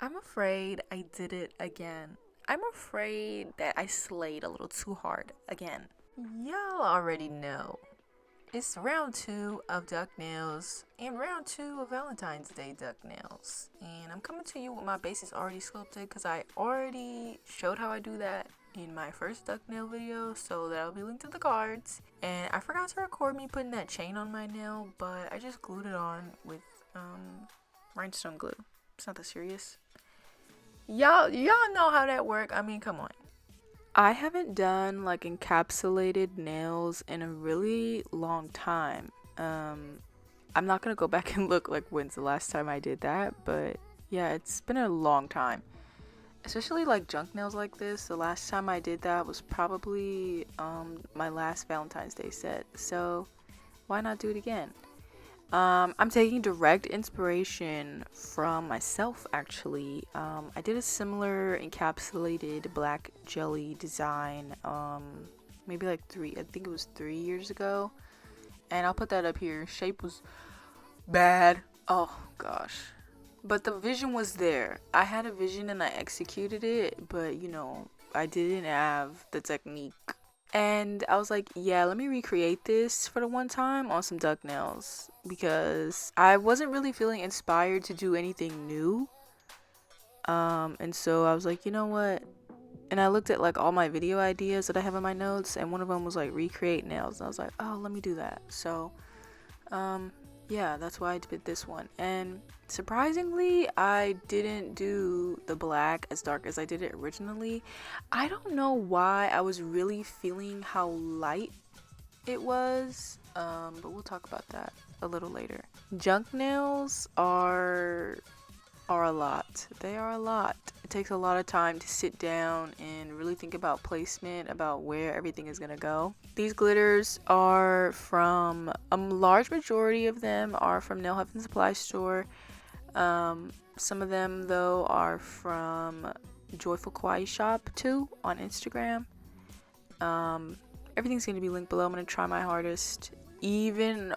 I'm afraid I did it again. I'm afraid that I slayed a little too hard again. Y'all already know. It's round two of duck nails and round two of Valentine's Day duck nails. And I'm coming to you with my bases already sculpted because I already showed how I do that in my first duck nail video, so that'll be linked to the cards. And I forgot to record me putting that chain on my nail, but I just glued it on with rhinestone glue. It's not that serious. Y'all know how that work. I mean, come on. I haven't done like encapsulated nails in a really long time. I'm not gonna go back and look like when's the last time I did that, but yeah, it's been a long time. Especially like junk nails like this. The last time I did that was probably my last Valentine's Day set. So why not do it again? I'm taking direct inspiration from myself actually. I did a similar encapsulated black jelly design maybe like I think it was 3 years ago. And I'll put that up here. Shape was bad. Oh gosh. But the vision was there. I had a vision and I executed it, but I didn't have the technique. And I was like, yeah, let me recreate this for the one time on some duck nails because I wasn't really feeling inspired to do anything new. And so I was like, you know what? And I looked at like all my video ideas that I have in my notes, and one of them was like recreate nails. And I was like, oh, let me do that. So, yeah, that's why I did this one. And surprisingly, I didn't do the black as dark as I did it originally. I don't know why. I was really feeling how light it was, but we'll talk about that a little later. Junk nails are a lot. They are a lot. It takes a lot of time to sit down and really think about placement, about where everything is gonna go. These glitters are from a large majority of them are from Nail Heaven Supply Store. Some of them though are from Joyful Kawaii Shop too on Instagram. Everything's gonna be linked below. I'm gonna try my hardest. Even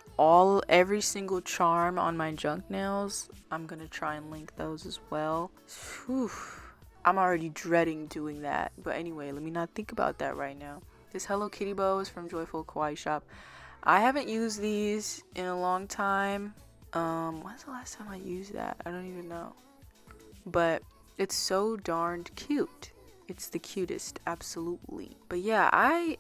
every single charm on my junk nails, I'm gonna try and link those as well. Whew. I'm already dreading doing that, but anyway, let me not think about that right now. This Hello Kitty bow is from Joyful Kawaii Shop. I haven't used these in a long time. When's the last time I used that? I don't even know, but it's so darned cute. It's the cutest, absolutely. But yeah, I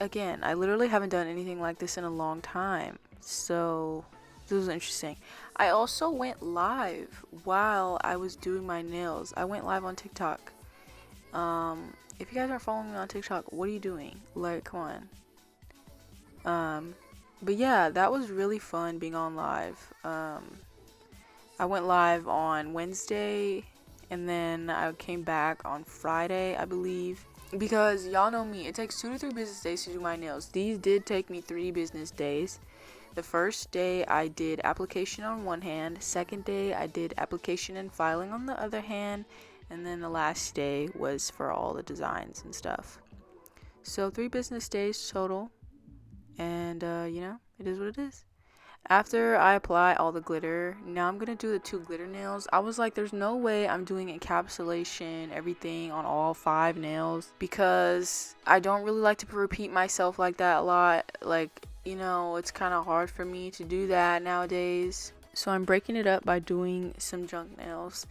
literally haven't done anything like this in a long time. So this was interesting. I also went live while I was doing my nails. I went live on TikTok. If you guys are following me on TikTok, what are you doing? Like, come on. But yeah, that was really fun being on live. I went live on Wednesday. And then I came back on Friday, I believe. Because y'all know me, it takes 2 to 3 business days to do my nails. These did take me 3 business days. The first day I did application on one hand. Second day I did application and filing on the other hand. And then the last day was for all the designs and stuff. So 3 business days total. And, it is what it is. After I apply all the glitter, now I'm going to do the 2 glitter nails. I was like, there's no way I'm doing encapsulation, everything on all 5 nails. Because I don't really like to repeat myself like that a lot. Like, it's kind of hard for me to do that nowadays. So I'm breaking it up by doing some junk nails.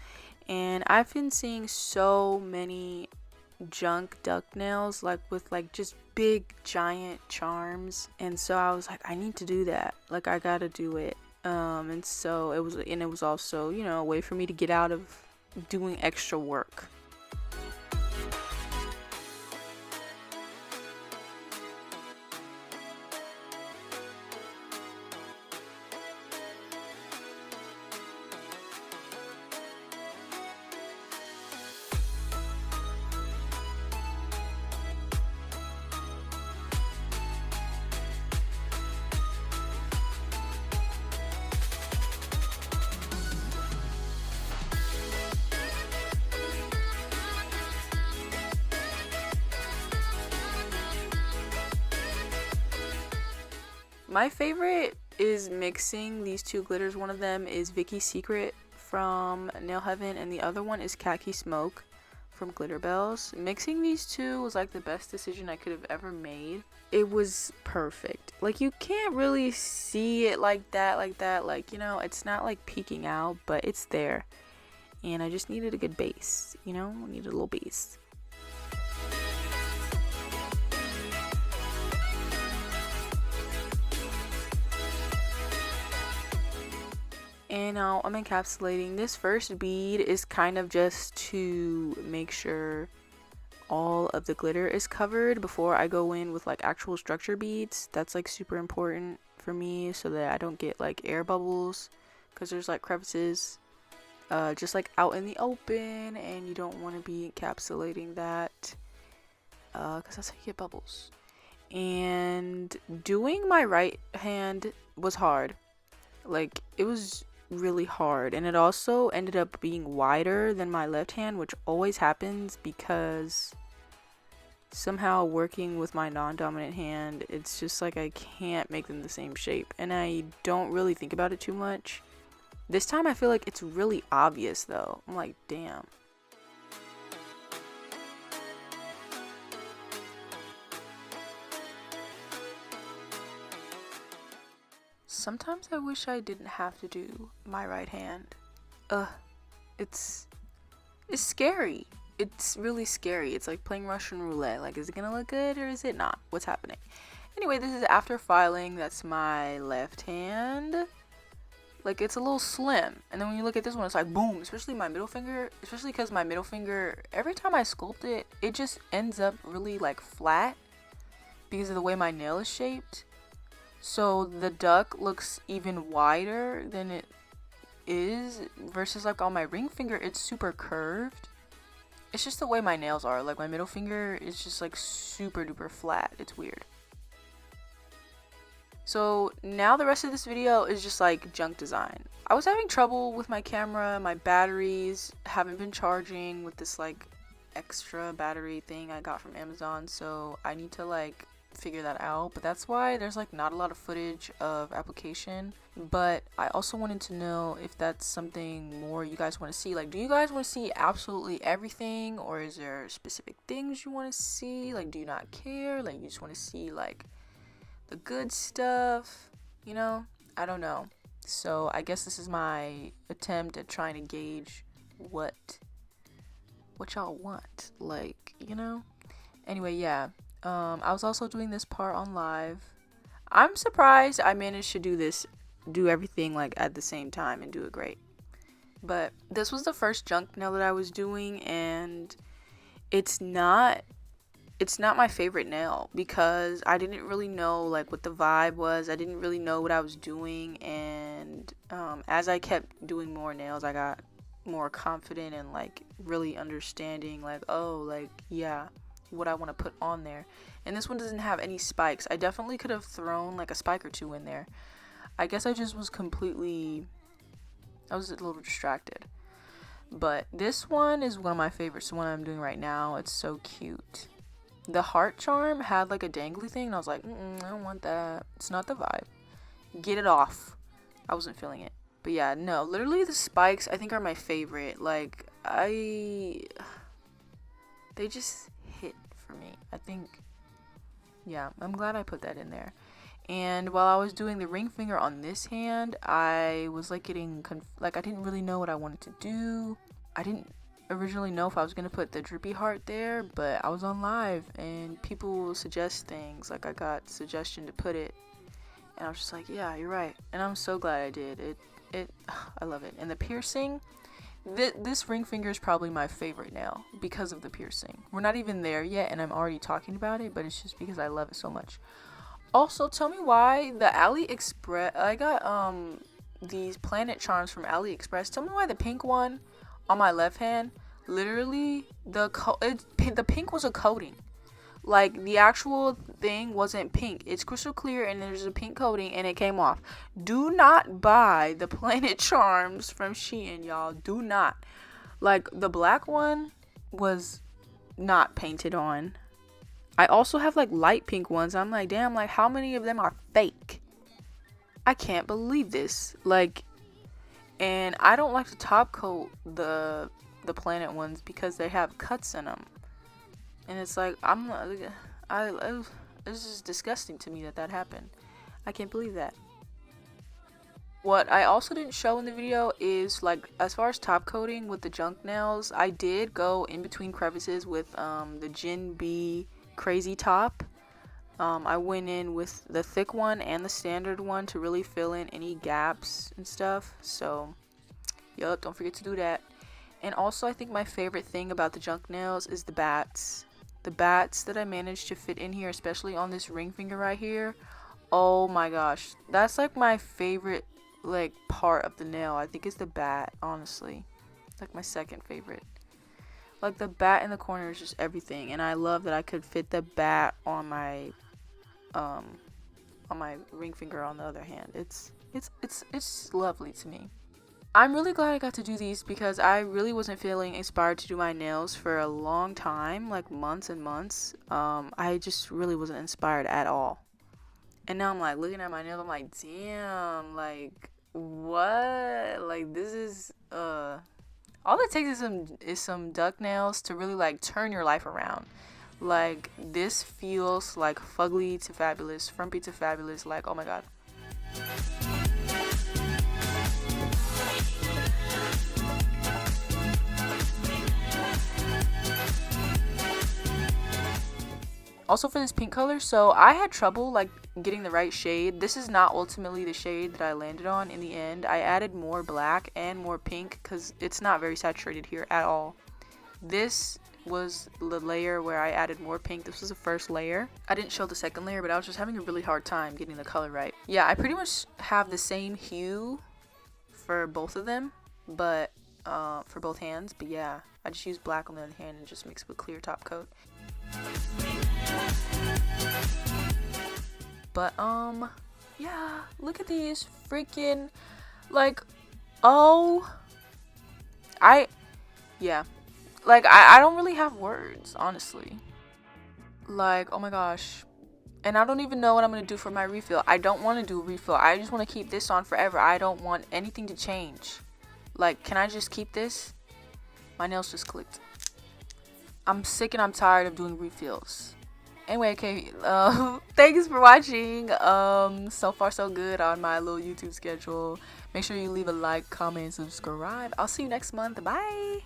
And I've been seeing so many junk duck nails like with like just big giant charms, and so I was like, I need to do that, like I gotta do it. And so it was also a way for me to get out of doing extra work. My favorite is mixing these 2 glitters. One of them is Vicky's Secret from Nail Heaven, and the other one is Khaki Smoke from Glitter Bells. Mixing these two was like the best decision I could have ever made. It was perfect. Like, you can't really see it like that, like, you know, it's not like peeking out, but it's there. And I just needed a good base, you know, I needed a little base. And now I'm encapsulating. This first bead is kind of just to make sure all of the glitter is covered before I go in with like actual structure beads. That's like super important for me so that I don't get like air bubbles, because there's like crevices just like out in the open, and you don't want to be encapsulating that because that's how you get bubbles. And doing my right hand was hard. Like, it was really hard, and it also ended up being wider than my left hand, which always happens because somehow working with my non-dominant hand, it's just like I can't make them the same shape, and I don't really think about it too much. This time I feel like it's really obvious though. I'm like, damn. Sometimes I wish I didn't have to do my right hand. It's scary. It's really scary. It's like playing Russian roulette. Like, is it gonna look good or is it not? What's happening? Anyway, this is after filing. That's my left hand. Like, it's a little slim. And then when you look at this one, it's like boom. Especially my middle finger. Especially because my middle finger, every time I sculpt it, it just ends up really like flat because of the way my nail is shaped. So the duck looks even wider than it is versus like on my ring finger, it's super curved. It's just the way my nails are. Like, my middle finger is just like super duper flat. It's weird. So now the rest of this video is just like junk design. I was having trouble with my camera. My batteries haven't been charging with this like extra battery thing I got from Amazon. So I need to like figure that out, but that's why there's like not a lot of footage of application. But I also wanted to know if that's something more you guys want to see. Like, do you guys want to see absolutely everything, or is there specific things you want to see? Like, do you not care? Like, you just want to see like the good stuff, you know? I don't know. So I guess this is my attempt at trying to gauge what y'all want, like, you know? Anyway, yeah. I was also doing this part on live. I'm surprised I managed to do everything like at the same time and do it great. But this was the first junk nail that I was doing, and it's not my favorite nail because I didn't really know like what the vibe was. I didn't really know what I was doing, and as I kept doing more nails, I got more confident and like really understanding like, oh, like, yeah, what I want to put on there. And this one doesn't have any spikes. I definitely could have thrown like a spike or two in there. I guess I just was I was a little distracted. But this one is one of my favorites, the one I'm doing right now. It's so cute. The heart charm had like a dangly thing, and I was like, I don't want that. It's not the vibe. Get it off. I wasn't feeling it. But yeah, no, literally the spikes I think are my favorite. Like, they just hit for me. I think, yeah, I'm glad I put that in there. And while I was doing the ring finger on this hand, I was like getting I didn't really know what I wanted to do. I didn't originally know if I was gonna put the drippy heart there, but I was on live and people suggest things. Like, I got suggestion to put it, and I was just like, yeah, you're right. And I'm so glad I did it. I love it. And the piercing, this ring finger is probably my favorite nail because of the piercing. We're not even there yet, and I'm already talking about it, but it's just because I love it so much. Also, tell me why the AliExpress, I got these planet charms from AliExpress. Tell me why the pink one on my left hand, literally the pink was a coating. Like, the actual thing wasn't pink. It's crystal clear and there's a pink coating and it came off. Do not buy the planet charms from Shein, y'all. Do not. Like, the black one was not painted on. I also have like light pink ones. I'm like, damn, like, how many of them are fake? I can't believe this. Like, And I don't like to top coat the planet ones because they have cuts in them. And it's like, this is disgusting to me that happened. I can't believe that. What I also didn't show in the video is, like, as far as top coating with the junk nails, I did go in between crevices with the Gin B Crazy Top. I went in with the thick one and the standard one to really fill in any gaps and stuff. So, yup, don't forget to do that. And also, I think my favorite thing about the junk nails is the bats. The bats that I managed to fit in here, especially on this ring finger right here. Oh my gosh, that's like my favorite like part of the nail. I think it's the bat, honestly. Like my second favorite. Like the bat in the corner is just everything, and I love that I could fit the bat on my ring finger on the other hand. It's lovely to me. I'm really glad I got to do these because I really wasn't feeling inspired to do my nails for a long time, like months and months. I just really wasn't inspired at all. And now I'm like looking at my nails, I'm like, damn, like what? Like this is all it takes is some duck nails to really like turn your life around. Like this feels like fugly to fabulous, frumpy to fabulous, like oh my god. Also for this pink color, so I had trouble like getting the right shade. This is not ultimately the shade that I landed on in the end. I added more black and more pink because it's not very saturated here at all. This was the layer where I added more pink. This was the first layer. I didn't show the second layer, but I was just having a really hard time getting the color right. Yeah, I pretty much have the same hue for both of them, but for both hands. But yeah, I just use black on the other hand and just mix it with clear top coat. But yeah, look at these freaking like I don't really have words, honestly. Like, oh my gosh. And I don't even know what I'm gonna do for my refill. I don't want to do a refill. I just want to keep this on forever. I don't want anything to change. Like, can I just keep this? My nails just clicked. I'm sick and I'm tired of doing refills. Anyway, okay, thanks for watching. So far so good on my little YouTube schedule. Make sure you leave a like, comment, and subscribe. I'll see you next month. Bye.